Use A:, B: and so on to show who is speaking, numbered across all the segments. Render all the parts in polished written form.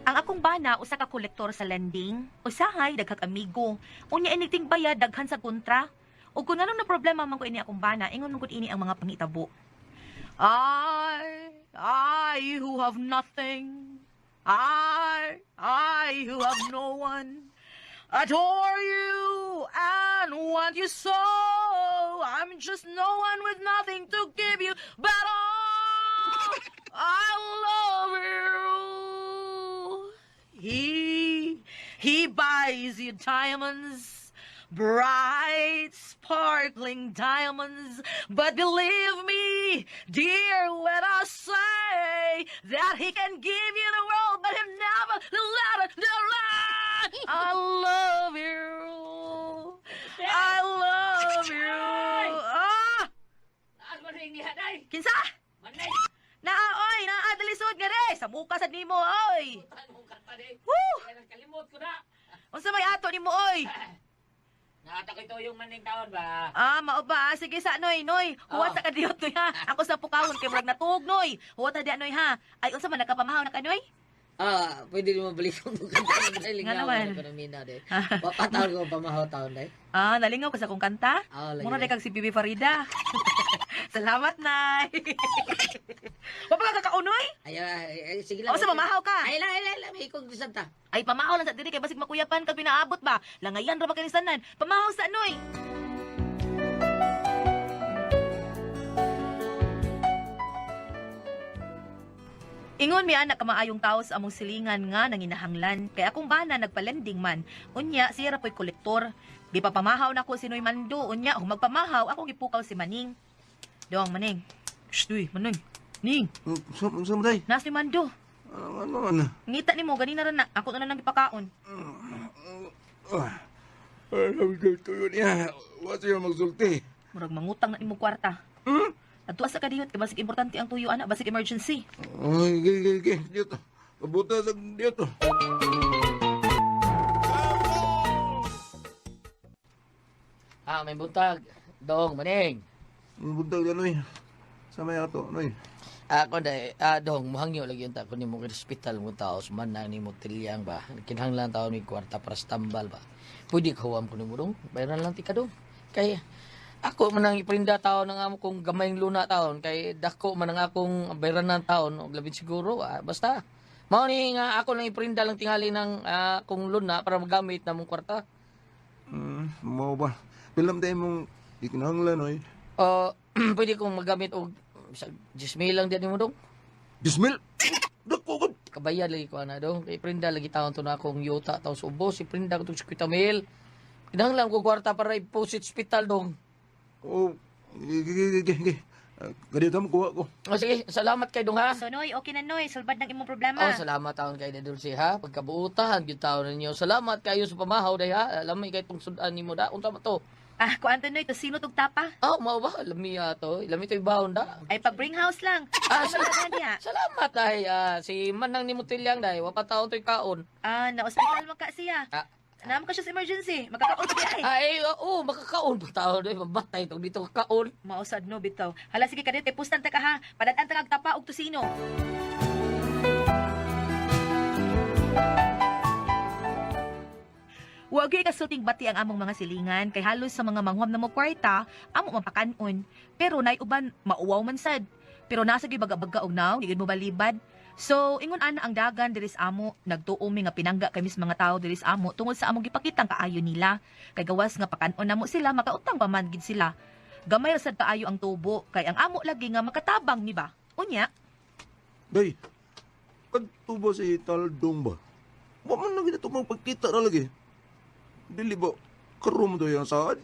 A: Ang akong bana usa ka kolektor sa landing, usahay daghang amigo. Unya anything bayad daghan sa kontra. Ug kung anong na problema man ko ini akong bana, ingon man gud ini ang mga pangitabo. I who have nothing. I who have no one. Adore you and want you so. I'm just no one with nothing to give you, but oh, I love you. He buys you diamonds, bright, sparkling diamonds. But believe me, dear, when I say that he can give you the world, but he'll never let it. I love you. I love you. Ah!
B: Naan mo rin niya, day?
A: Kinsa?
B: Manay!
A: Oy, dalisod nga re. Sa buka sad nimo, oy.
B: Butan mong karta, day.
A: Woo!
B: Kaya nagkalimot ko na.
A: Unsa may ato nimo, oy?
B: Nakata ko ito yung maning taon ba?
A: Mao ba? Sige sa noy. Huwat sa kadiyot noy ha. Ako sa pukawon kay murag natug noy. Huwat ta di noy ha. Ay unsa man nakapamahaw na kanoy?
B: Pwede rin mabalik kong kanta.
A: Nga naman.
B: Day. Papataw ko pamahaw taon, day.
A: Nalingaw ka sa kong kanta?
B: Lagi,
A: Mura
B: day.
A: kag si Bibi Farida. Salamat, Nay. Wa pa ka kaunoy?
B: Ay, sige lang.
A: O sa mamahaw ka?
B: Ay, may ikog di santa.
A: Ay, pamahaw lang sa diri kay basig makuyapan kag pinaabot ba? Langayan ra ba kanisanan? Pamahaw sa noy. Ingon mi anak ka maayong tao sa among silingan nga nanginahanglan. Kay akong bana nagpalanding man. Unya, siya ra po'y kolektor. Di pa pamahaw na ko si Noy Mando. Unya, kung magpamahaw, akong ipukaw si Maning. Dong, Maning. Shh, uy, Maning. Ning,
C: Saan mo day?
A: nas ni Mando.
C: Ano?
A: Ngita ni mo, ganina rin na. Ako na lang ipakaon.
C: Sabi ko yun niya. Wala siya magsulti.
A: Murag mangutang na ni mo kwarta. At sa kadiyot, kay basig importante ang tuyo, anak. Basig emergency.
C: Ay, gigi. Dito. Mabuta sa dito.
B: May buntag. Dong, maning.
C: Mabuta ka, Noy. Sa may ato, Noy.
B: Ako dong, muhangyo lagi yung tako ni mo hospital mo tao, suman na ni mo tilyang ba. Kinahanglan tao ni kwarta para sa tambal ba. Pwede kawam ko ni mo dong, bayaran lang ti ka dong. Kay ako man ang iprinda taon ng amo kong gamayng luna taon, kay dako man ang akong bayaran ng taon, og labing siguro, basta. Mao ni nga ako lang iprinda lang tingali ng akong luna para magamit na mong kwarta.
C: Mau ba? Pilam tayo mong di kinahanglan, Noy.
B: Pwede kong magamit og 10,000 lang diyan mo dong.
C: Dismil! Dako ko!
B: Kabayad lagi ko na dong. Kay prinda lagi taon to na akong yuta taon sa ubos. Si prinda ko itong 50,000. Kinahanglan ko kwarta para i-post sa hospital dong.
C: Oh, gigi. Ganito mo kuha ko.
B: Sige, salamat kay dong ha.
A: So, Noy, okay na, Noy. Salbad ng imong problema.
B: Salamat taon kay na Dulce ha. Pagkabuutahan, yung taon ninyo. Salamat kayo sa pamahaw day ha. Alam mo kay itong sudan ni mo da. Unta ba to?
A: Kuanto, Noy, to sino tog tapa?
B: Mao ba? Alam mo to. Alam mo ito ibahon da.
A: Ay, pag-bring house lang.
B: Salamat.
A: niya.
B: Salamat ay. Si Manang ni Mutilyang day. Wapa taon to'y kaon.
A: Na-hospital man ka siya. Naman ka siya sa emergency. Magkakaon siya ay.
B: Makakaon pa taon doy. Mabatay to dito kakaon.
A: Mausad no, bitaw. Hala, sige ka dito. Pustan ta ka ha. Padadaan ta kag tapa og tusino. Wagi kasulting bati ang among mga silingan kay halos sa mga manghuam na mo kwarta amo mapakanon. Pero nay uban mauwaw man sad. Pero nasa gyud baga-baga og naw, di gid mo balibad. So ingon ana ang dagan diris amo nagtuom mi nga pinangga kay mis mga tawo diris amo tungod sa among gipakitang kaayo nila. Kay gawas nga pakanon namo sila makautang pa man gid sila. Gamay ra sad kaayo ang tubo kay ang amo lagi nga makatabang ni ba. Unya,
C: Day, kadto ba si Taldong ba? Wa man lagi na ito magpagkita na lagi. Dili ba? Karoon mo daw yung saad?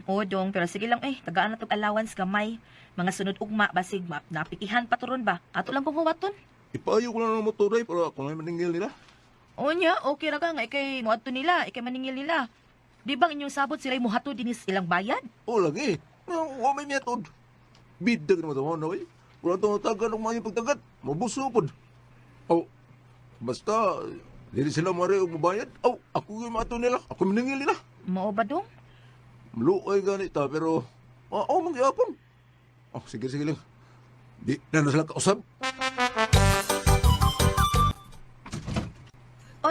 A: oo dong, pero sige lang tagaan na tog allowance gamay. Mga sunod ugma basig napikihan paturon ba. Ato lang pumuwaton.
C: Ipayo ko lang ng motoray para ako na maningil nila.
A: Unya, okay ra ka nga ikay muadto nila, ikay maningil nila. Di bang inyong sabot sila'y muhato dinis ilang bayad?
C: O lagi. Wa may metod. Bidag naman ito, ano eh. Wala itong tagan ng mga pagtagat. Mabuso po. O, basta, dili sila mare o mabayad. O, ako yung mato nila. Ako maningil nila.
A: Mao ba dong?
C: Maluoy ganita, pero, mangyapon. Oh, sige lang. Di na sila kausap.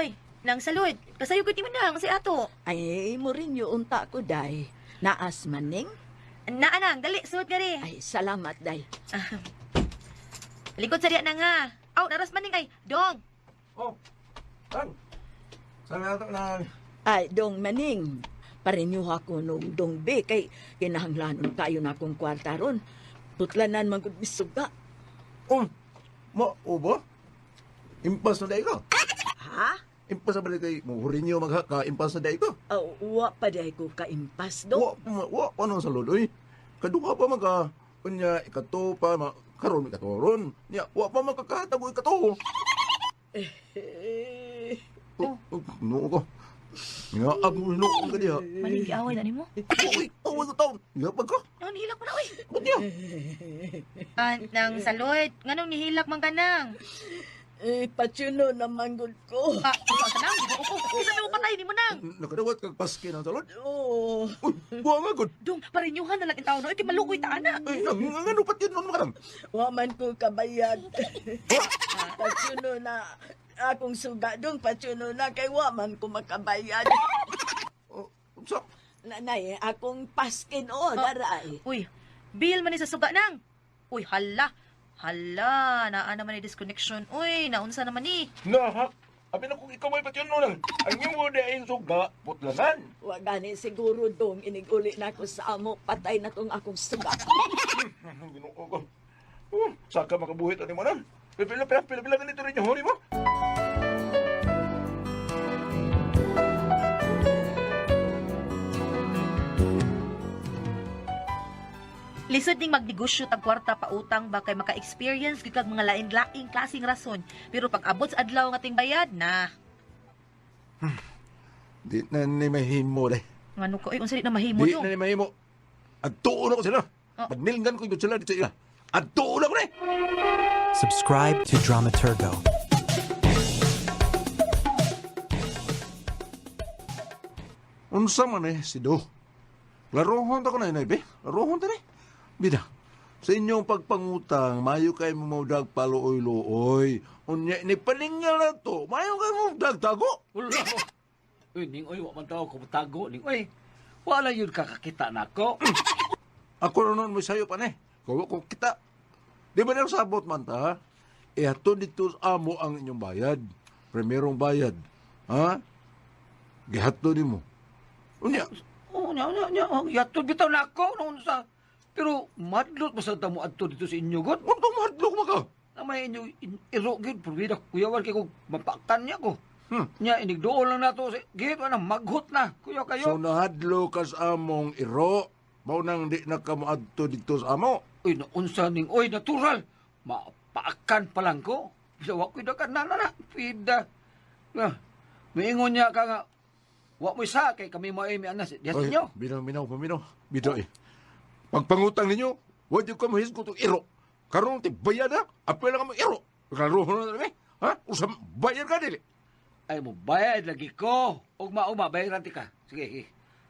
A: Oy, nang salud. Kasayo ko ti manang si ato.
D: Ay, mo rin yung unta ko, day. Naas maning?
A: Naanang, dali, suot ka rin.
D: Ay, salamat, day.
A: Likod sa diya na nga. Aw, naras maning ay, dong.
C: Oh, Tang. Saan na ito na...
D: Ay, dong maning. Parenyuh ako nung dong be, kay kinahanglanon kayo na akong kwarta ron. Putlanan man gud misuga.
C: Oh, ba? Impas na dahi ka.
D: Ha?
C: Impas na balik kay muhurin niyo maghaka. Impas na dahi ka.
D: Wa pa day ko kaimpas, dong.
C: Ano sa luloy? Kaduha pa maka... Kunya, ikato pa, karon ikatoron. Nya, wa pa makakatago ikato. No ko. Nga, ako hinukon ka diha.
A: Maning giaway na nimo.
C: Uy, awal ka taon. Nga pag ka.
A: Nang nihilak mo na, oy.
C: Ba't niya?
A: Nang salud. Nganong nihilak man ka nang?
D: Patsuno naman gud ko.
A: Ikaw ka nang, di ba upo? Isa na mo patay, di mo nang.
C: Nakadawat kag paski ng salod.
D: Oo.
C: Uy, buwa nga gud.
A: Dong, parinyuhan na lang yung tao no. Iti malukoy ta na.
C: Ay, ano pat yun nun makarang?
D: Wa man ko kabayad. Patsuno na akong suga dong patsuno na kay wa man ko makabayad.
C: Sa,
D: Nanay, akong paskin o, daray.
A: Uy, bill man ni sa suga nang. Uy, hala. Hala, naa naman ni disconnection. Uy, naunsa naman ni.
C: nahak. Abi na kung ikaw may pat yun nun. Ang iyong mo na yung suga, putlanan.
D: Wa gani siguro dong iniguli na ako sa amo, patay na tong akong suga.
C: Ginoo ko. Saka makabuhit ani mo na. Pila ganito rin yung huli mo.
A: Lisod ning magnegosyo tag kwarta pa utang ba kay maka-experience gyud kag mga lain-laing klaseng rason. Pero pag abot sa adlaw nga ting bayad na.
C: Di na ni mahimo deh.
A: Ngano ko unsa di na mahimo
C: Di
A: dong?
C: na ni mahimo. Adtuon ako sila.
A: Oh.
C: Padnilngan ko yung sila dito sila. Adtuon ako eh.
E: Subscribe to Dramaturgo.
C: Unsa man eh, si Do. Larohon ta ko na inay, be. Larohon ta ni. Bida, sa inyong pagpangutang, mayo kayo mamaudag paluoy-luoy. Unya, inipalingal na to. Mayo kayo mamaudag tago.
F: Wala ko. Uy, ning oy, wa man tao ko tago. Ning oy, wala yun kakakita na ko.
C: Ako na noon may sayo pa ni. Kawa ko kita. Di ba na sabot man ta? Ato dito sa amo ang inyong bayad. Primerong bayad. Ha? Gihatto ni mo. Unya,
F: Oh, nya. Yato bitaw na ako noon sa... Pero madlot ba sa tamo adto dito sa inyo, God?
C: untong mahadlok mo ka.
F: Na may inyo iro, God. Purwida, kuyawan kay ko mapakan niya ko.
C: Hmm.
F: Nya, inigdoon lang na to. Gihit na, maghot na. Kuya
C: So
F: kayo.
C: nahadlo ka sa among iro. Mao nang di na ka moadto dito sa amo.
F: Uy, naunsa ning, oy, natural. Mapaakan pa lang ko. Bisa wakoy na ka na. Pida. Miingon niya ka nga, wa mo isa kay kami mo ay mi anas. Diyan
C: Oy,
F: ninyo.
C: Minaw. Bito eh. Pagpangutang ninyo, huwag yung kamahis ko itong iro. Karong ti bayad na, apel lang kamo iro. Karuho na namin. Ha? Usam, bayad ka dili.
F: Ay mo bayad lagi ko. Ugma bayaran ti ka. Sige.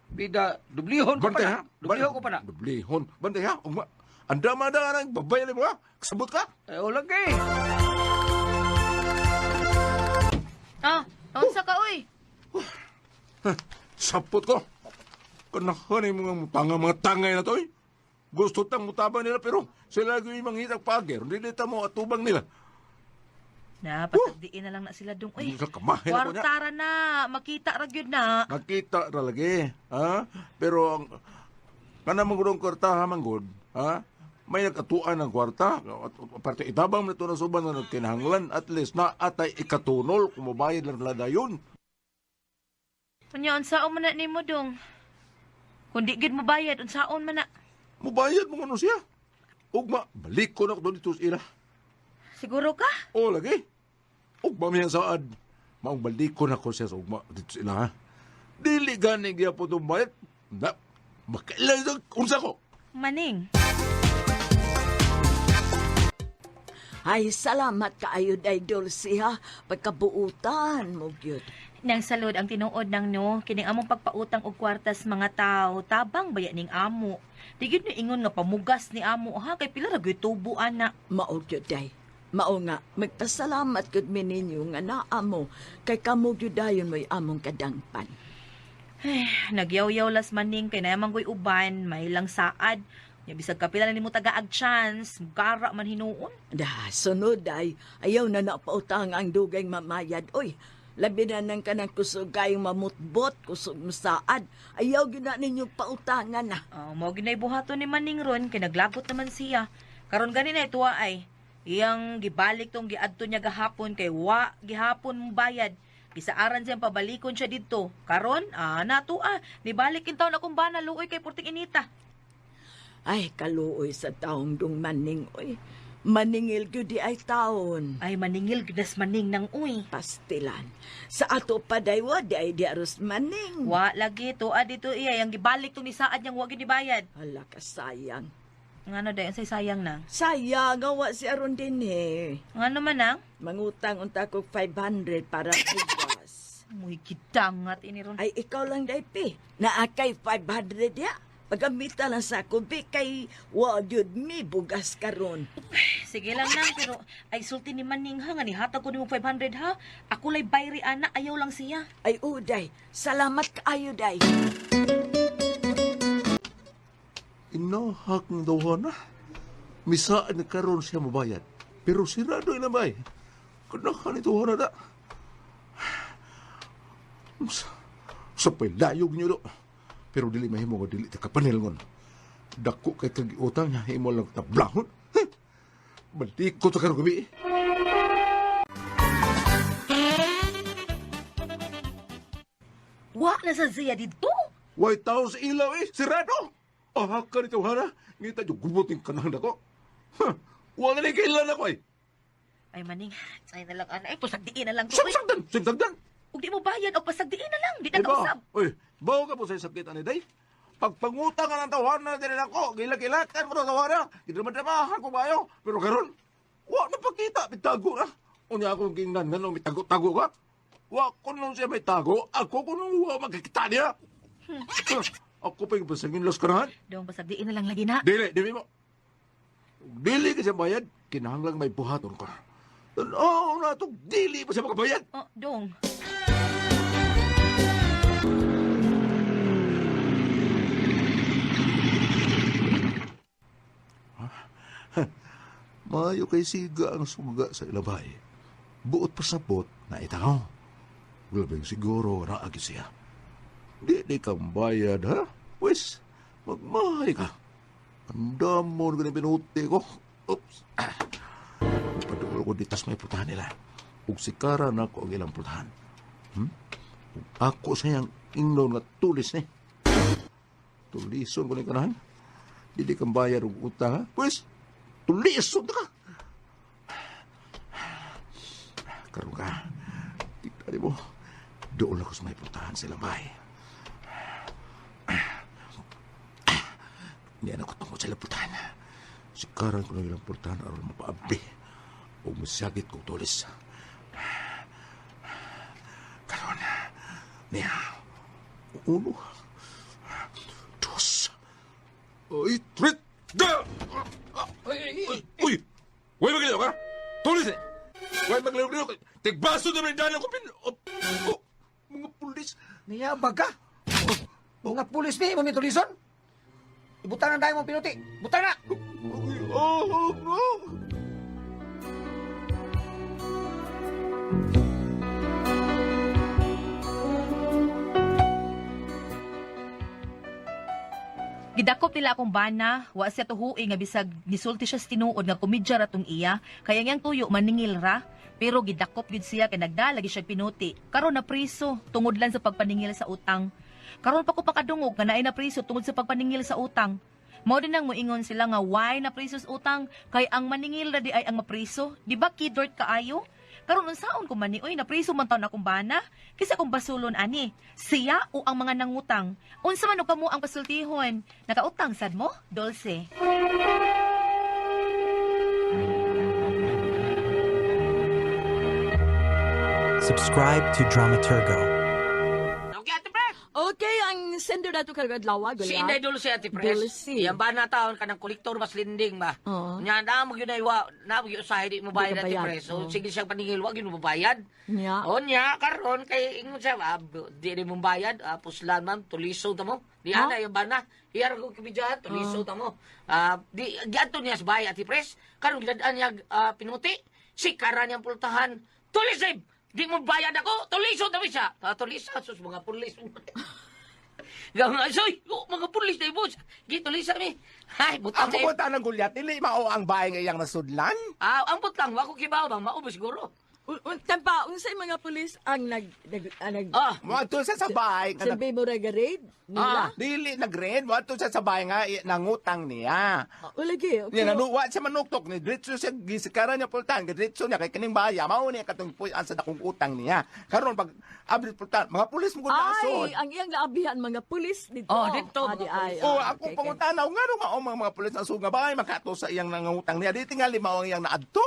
F: Bida dublihon ko pa
C: Bantay
F: na.
C: ha?
F: Dublihon ko pa na.
C: Dublihon. Bantay ha? Ugma. Anda na ang babayad mo ha? Kasabot ka?
F: Ay ulag kay.
A: Naunsa ka uy?
C: Sapot ko. Kanahan yung mga tangay na to eh. Gusto tang mutabang nila pero sila yung manghitag pager. Hindi nita mo atubang nila.
A: Na, patagdiin na lang na sila dong. Uy,
C: Sa kamahin ako niya.
A: kwartara na. Makita ra gyud na.
C: Nakita na lagi. Ha? Pero ang kanang mga kwarta manggod, ha? May nagkatuan ng kwarta. Parte itabang na ito na suban na nagkinahanglan. At least na atay ikatunol kung mabayad lang nila dayon.
A: Unya, unsaon man na nimo dong? Kung di gid mo bayad, unsaon man na?
C: Mabayad mo ano siya. Ugma, balik ko na ko dito sa ila.
A: Siguro ka?
C: O lagi. Ugma miyan saad. Maong balik ko na ko siya sa ugma dito sa ila ha. Dili ganing giya po itong bayad. Na, makailan sa unsa ko.
A: Maning.
D: Ay, salamat kaayo, day Dulce, ha. Pagkabuutan mo, gyud.
A: Nang salud ang tinuod ng no, kining among pagpautang og kwartas mga tao, tabang baya ning amo. Di gyud ni ingon nga pamugas ni amo ha kay pila ra gyud tubo ana.
D: Mao gyud, day. Mao nga, magpasalamat gud mi ninyo nga naa mo kay kamo gyud dayon mo'y among kadangpan.
A: Nagyaw-yaw las maning kay naman ko'y uban, may lang saad. Ya bisag kapila na nimo tagaag chance, gara man hinuon.
D: Da, sunod ay, ayaw na napautang ang dugay mamayad. Oy, labi na nang kanang kusog kayong mamutbot, kusog masaad. Ayaw gyud na ninyong pautangan na.
A: Mao ginay buhaton ni maning ron kay naglagot naman siya. Karon gani na tuwa ay. Iyang gibalik tong giadto niya gahapon kay gihapon mong bayad. Gisaaran siyang pabalikon siya didto. Karon, nibalik in taon akong bana luoy kay purting inita.
D: Ay, kaluoy sa taong dung maning, oy. Maningil gyud di ay taon.
A: Ay maningil gidas maning nang uy.
D: Pastilan. Sa ato pa daywa, di ay di aros maning.
A: Wa lagi tuwa dito iya yang gibalik tong ni saad niyang wa gyud ibaya.
D: Hala ka sayang.
A: Ngano dayon say sayang nang.
D: Sayang, gawa si aron din eh.
A: Ngano man nang?
D: Mangutang unta ko 500 para bugas.
A: Muy kidangat ini ron.
D: Ay, ikaw lang daypi. Naakay 500 ya. Pagamita lang sa kubi kay wadyod mi bugas karon.
A: Sige lang nang pero ay sulti ni maning ha nga ni hatag ko nimo 500 ha. Ako lay bayri ana ayaw lang siya.
D: Ay, uday. Salamat kaayo, day.
C: Inahak ng dawhana. Misaan na karon siya mabayad. Pero sirado na bay. Kanakan ito hana da. Sa paylayog niyo do. Pero dili mahimo nga dili ta kapanilngon. Dako kay kagiutang niya himo lang tablahon. Balik ko ta karong gabi.
A: Wa na sa siya dito.
C: White House ilaw sirado. Ahak ka nito hana. Ngita yung gubutin ka na ko. Huwag na kailan ako
A: Ay maning, say na lang ana ay pasagdiin na lang to.
C: Sagdan.
A: Ug di mo bayad o pasagdiin na lang, di na
C: Diba?
A: kausap.
C: Uy, bawa ka po sa sakit ani day. Pagpangutang ka ng tawanan din ako, gila-gilakan mo ng tawanan. Ginamadamahan ko ba ayo? Pero karon, wa na pakita, bitago na. Unya akong gingnan nga nung may tago-tago ka. Wa ko nung siya may tago, ako ko nung wa magkikita niya. Ako pa yung pasagin los karahan.
A: Dong pasagdiin na lang lagi na.
C: Dili mo. Dili ka siya bayad, kinahanglang may buhaton ka. Oo, na ito, dili pa siya makabayad.
A: Oh, dong.
C: Mayo kay siga ang suga sa ilabay. Buot pasabot na itaw. Gulabing siguro raagi siya. Di kang bayad, ha? Wes, magmahay ka. Andam mo na pinuti ko. Oops. Padulo ko ditas may putahan nila. Ug sikara na ko ang ilang putahan. Ug ako sayang ingnon nga tulis ni. Tulison ko ni kanahan. Di kang bayad og utang, ha? Wes, tulison ka. Karon ka. Tignan mo. Doon ako sa may putahan sila bay. Hindi na ko tungkol sa laputan. Sikaran ko ng ilang putahan aron mapaabdi. O masyagit kong tulis. Karon. Niya. Uno. Dos. Ay, trit. Da! Uy! Uy, magaliw ka? Tulis eh! Uy, magaliw ka? Tigbaso na rin daan ako mga pulis.
F: Niyabag ka? Mga pulis ni, mamitulisan? Ibutan na dahil mong pinuti. Butan na!
A: Gidakop nila akong bana, wa siya tuhui nga bisag nisulti siya sa tinuod nga komedya ratong iya, kaya niyang tuyo maningil ra, pero gidakop gid siya kay nagdalagi siya pinuti. Karon na priso tungod lang sa pagpaningil sa utang. Karon pa ko pakadungog nga naay na priso tungod sa pagpaningil sa utang. Mao din nang moingon sila nga why na priso sa utang kay ang maningil ra di ay ang mapriso. Di ba kidort kaayo? Karon unsaon ko man ni oy napriso man taw na akong bana? Kisa kung basulon ani, siya o ang mga nangutang. Unsa man og kamo ang pasultihon? Nakautang sad mo, Dulce?
E: Subscribe to Dramaturgo.
D: Okay, ang sender na ito kagadlawa,
F: Si
D: gulat.
F: Inday Dulce Ate Pres.
D: Dulce.
F: Yan ba na taon ka ng kolektor mas linding ba?
D: Oo.
F: Nya na mo gyud na mo gyud usahay di mo bayad
D: Di ka
F: Ate
D: bayad,
F: Pres. So
D: oo.
F: sige siyang paningil wa gyud mo bayad.
D: Nya.
F: O nya karon kay ingon siya di mo bayad puslan man tuliso ta mo. Di
D: Ha?
F: ana yung bana. Iyar ko kibidyan tuliso ta mo. Di giadto niya sa bayad Ate Pres. Karon gidadaan niya pinuti. Si karan niyang pultahan. Tulisib. Di mo bayad ako. Tuliso ta mo siya. Tulisa sus mga pulis. Gawang asoy, mga pulis na ibos. Gitulisa mi. Ay, butang
G: Ako
F: na
G: ko tanang gulyat, dili mao ang bahay ngayang nasudlan.
F: ang butang, wako kibaw bang maubo siguro.
D: Tampa, unsay mga pulis ang nag
F: Ah,
G: Moadto sa bahay nga
D: sabi mo ragarade nila.
G: dili nag-red, moadto sa bahay nga nangutang niya.
D: O lagi, okay.
G: Niya nanuwa siya manuktok ni diretso siya gisikaran niya pultan, diretso niya kay kining baya mao ni katong puyan sa dakong utang niya. Karon pag abrit pultan, mga pulis mo gud nasod.
D: Ay, ang iyang naabihan mga pulis dito.
F: Oh, dito,
D: Di
F: mga
D: ay.
G: O
D: ah,
G: ako
D: okay,
G: pangutanaw nga ro mao mga pulis ang suga bahay makato sa iyang nangutang niya. Di tingali mao ang iyang naadto.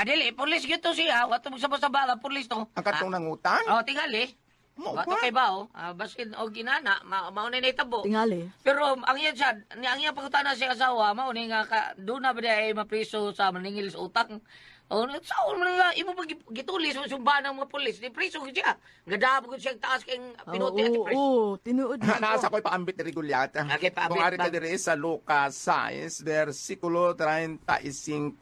F: dili, pulis gito siya. Wato magsabas-sabala, pulis to.
G: Ang katong nangutang.
F: Tingali.
G: Mo
F: Wato
G: ba?
F: kay bao. Baskin o ginana, maunay na itabo.
D: Tingali.
F: Pero ang iya siya, ang iya pagkutana siya asawa, maunay nga doon na ba ay mapriso sa maningil sa utang. O, saan mo nga, imo pag gitulis mo sumba ng mga pulis, di priso ko siya. Gadabo ko siya taas kayong pinuti at priso.
D: Oo, tinuod na.
G: Nasa ko'y paambit ni Gulyat.
F: Okay, paambit
G: Kung ari
F: ba?
G: ka diri sa Lucas 6, versikulo 35,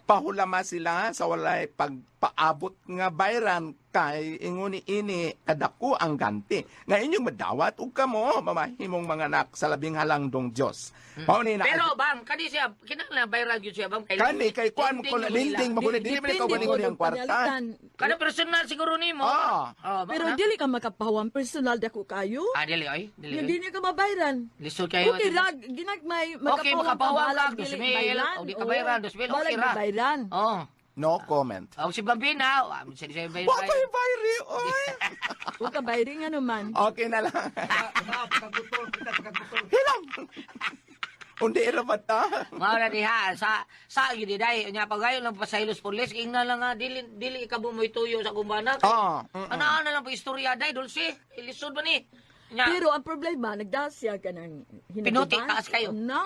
G: pahulama sila sa walay pagpaabot nga bayran kay inguni ini kadako ang ganti. Nga inyong madawat ug kamo mamahimong mga anak sa labing halandong Dios. Mao ni na
F: Pero bang, kani siya, kinahanglan bayran yun siya bang
G: kani kay kuan mo ko linding magunit dili man ikaw ganingon yang kwarta.
F: Kada personal siguro nimo.
G: Ah.
D: Pero dili ka makapahawang personal dako kayo.
F: Dili ay, dili.
D: Yung dili ka mabayran.
F: Lisod kayo.
D: Okay, lag, ginagmay,
F: Okay, makapahawang
D: balag,
F: ka,
D: dili
F: 2,000,
D: bayran.
F: o di ka bayran, 2,000, okay
D: Balag
F: ra.
D: na bayran.
F: Oh.
G: No comment.
F: Si Bambina, siya
G: Wa ko'y bayri oy.
D: Huwag ka bayring ano man.
G: Okay na lang. Hilang. Undi ra ba ta?
F: Mao na diha sa gyud day nya pagayon lang pasaylos pulis ing na lang nga dili ikabo mo ituyo sa kumbana. Ana lang pa istorya day dulce. Ilisod ba ni? Nya
D: Pero ang problema, nagdasya ka ng
F: Pinuti, taas kayo.
D: Na?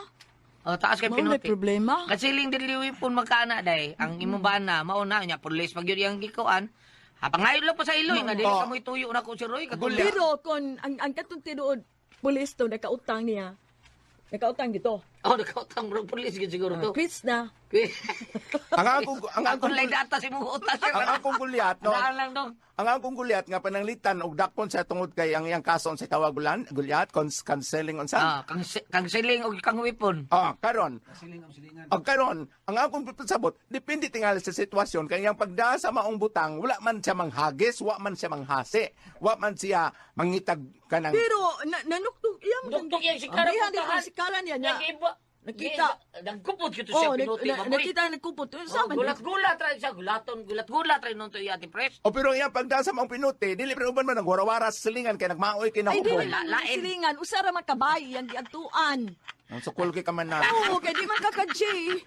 F: taas kay
D: Mao may
F: pinuti.
D: problema.
F: Kasi ling diliwi pun magkana day ang imong bana mao na nya pulis pag yun yang gikuan. Pangayon lang pa sa iloy nga dili ka mo ituyo na ko si Roy katulad.
D: Pero kung ang katong tinuod, pulis to, nakautang niya. Nakautang dito.
F: Nakautang bro pulis gid siguro to.
D: Quits na.
G: Ang
F: Ang lay data si mo utang.
G: akong gulyat no.
F: Daan lang dong.
G: Ang akong gulyat nga pananglitan og dakpon sa tungod kay ang iyang kaso sa tawagulan, gulyat canceling unsa?
F: Kang siling og kang wipon.
G: Karon. Og karon, ang akong pasabot depende tingali sa sitwasyon kay ang pagdaa sa maong butang, wala man siya manghagis, wala man siya manghasi, wala man siya mangitag kanang
D: Pero, nanuktok,
F: Dugtog yan si
D: Ang
F: Kara
D: bihan
F: puntahan.
D: si Kara niya.
F: Yang iba.
D: Nakita.
F: Nagkupot kito siya pinuti.
D: Nakita nagkupot. Sama niya.
F: Gulat-gulat rin siya. Gulat-gulat rin nung to iyati pres.
G: O pero iyang pagdaa sa maong pinuti, dili pero uban man nagwara-wara sa silingan kay nagmaoy kay
D: Ay, di
G: nahubo.
D: man
F: lain.
D: silingan. Usara man kabay, ang giagtuan.
G: Ang sukol kay ka man na.
D: Oo, kaya di man kakadji.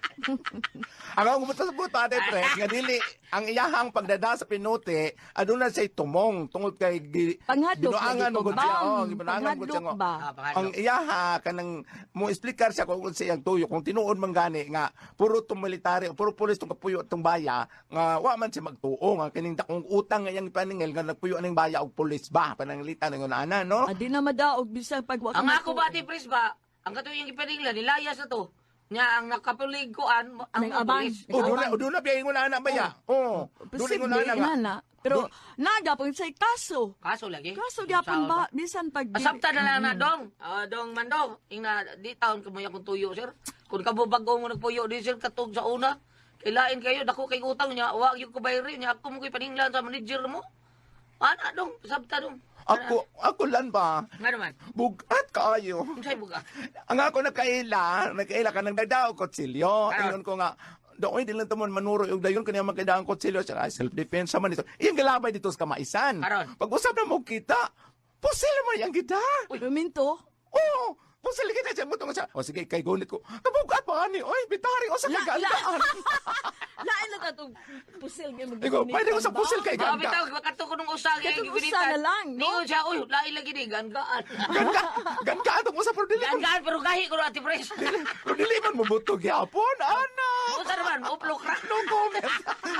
G: Ang akong pasabot ate pres nga dili ang iyahang pagdada sa pinuti aduna say tumong tungod kay
D: Panghadlok
G: ginoangan
D: lagi
G: mo
D: ko,
G: gud siya.
D: bam.
G: Oh, ginoangan gud siya.
D: Panghadlok ba?
G: Ang iyaha kanang mo explicar siya kung sa iyang tuyo kung tinuod man gani nga puro tong military puro pulis tong kapuyo tong baya nga wa man siya magtuo nga kining dakong utang nga iyang paningil nga nagpuyo ning baya og pulis ba pananglitan ng ana no.
D: Adi na madaog bisang pagwa
F: Ang ako ba ti pres ba? Ang katuyang ipaningla nilayas na to. Nya ang nakapulig koan ang
D: Nang abang.
F: pulis.
G: Doon na biyahin mo na ana baya. Oh. Doon
D: Posible
G: na nga.
D: na. Pero nagapon sa kaso.
F: Kaso lagi.
D: Kaso gyapon ba bisan pag
F: Asapta na lang na dong. Dong mandong. Ing di taon kamo kung tuyo sir. Kung kabubago mo nagpuyo di sir katog sa una. Kailain kayo dako kay utang niya. Wa gyud ko bayri niya. Ako mo koy paninglan sa manager mo. Ana dong, asapta dong.
G: Ako lan ba?
F: Nga naman.
G: Bugat kaayo.
F: Unsay buga?
G: Ang ako nagkaila ka nang nagdao kutsilyo.
F: Karon.
G: Ingon ko nga, doon din lang tamon manuro yung dayon kanya magkadaang kutsilyo siya self-defense naman ito. Iyang galabay dito sa kamaisan.
F: Karon.
G: Pag-usap na mo kita, pusil mo yang kita.
D: Ruminto.
G: Oo, pusil kita dyan mo siya. O sige, kay gunit ko. Kabugat pa ni, oy, bitari o sa kagandaan.
D: Lain lang itong pusil nga
G: Ikaw, pwede ko sa pusil kay
F: Mga
G: ganda.
F: bitaw, bakato ko nung usag ay
D: Katong
F: gigunitan.
D: usa na lang, no?
F: Ningon siya, uy, lain lagi ni, gangaan.
G: Ganda atong usa pero dili man.
F: Gangaan, pero gahi ko na, Ate Pres.
G: Kung dili man mubutog yapon, ana.
F: Usa naman, uplo crack.
G: No comment.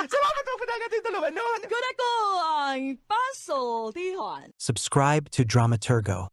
G: Salamat ang pinagatin dalawa noon.
D: Guna ko ang puzzle, Tihon.
E: Subscribe to Dramaturgo.